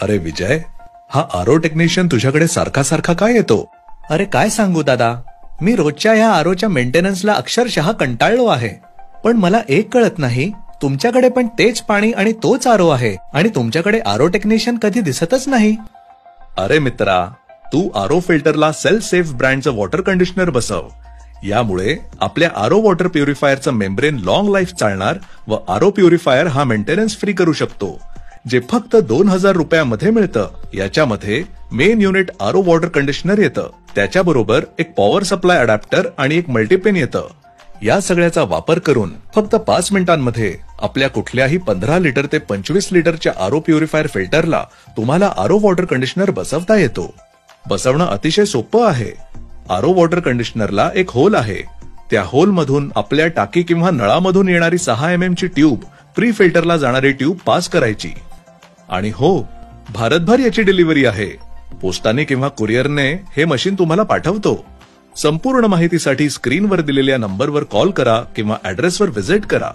अरे विजय, हा आरो टेक्निशियन तुझ्याकडे सारखा सारखा काय येतो? अरे काय सांगू दादा, मी रोजच्या ह्या आरोच्या मेंटेनन्सला अक्षरशः कंटाळलो आहे. पण मला एक कळत नाही, तुमच्याकडे पण तेच पाणी आणि तोच आरो आहे आणि तुमच्याकडे आरो टेक्निशियन कधी दिसतच नाही. अरे मित्रा, तू आरो फिल्टरला सेल्फ सेफ ब्रँडचं वॉटर कंडिशनर बसव. यामुळे आपल्या आरो वॉटर प्युरिफायरचं मेम्ब्रेन लॉंग लाईफ चालणार व आरो प्युरिफायर हा मेंटेनन्स फ्री करू शकतो, जे फक्त 2000 रुपयामध्ये मिळतं. याच्यामध्ये मेन युनिट आरो वॉटर कंडिशनर येतं, त्याच्याबरोबर एक पॉवर सप्लाय अडॅप्टर आणि एक मल्टीपेन येतं. या सगळ्याचा वापर करून फक्त 5 मिनिटांमध्ये आपल्या कुठल्याही 15 लिटर ते 25 लिटरच्या आरो प्युरिफायर फिल्टरला तुम्हाला आरो वॉटर कंडिशनर बसवता येतो. बसवणं अतिशय सोपं आहे. आरो वॉटर कंडिशनरला एक होल आहे. त्या होल मधून आपल्या टाकी किंवा नळामधून येणारी 6 mm ची ट्यूब प्री फिल्टरला जाणारी ट्यूब पास करायची. आणि हो, भारतभर याची डिलिव्हरी आहे. पोस्टाने किंवा कुरिअरने हे मशीन तुम्हाला पाठवतो. संपूर्ण माहितीसाठी स्क्रीनवर दिलेल्या नंबरवर कॉल करा किंवा ऍड्रेसवर व्हिजिट करा.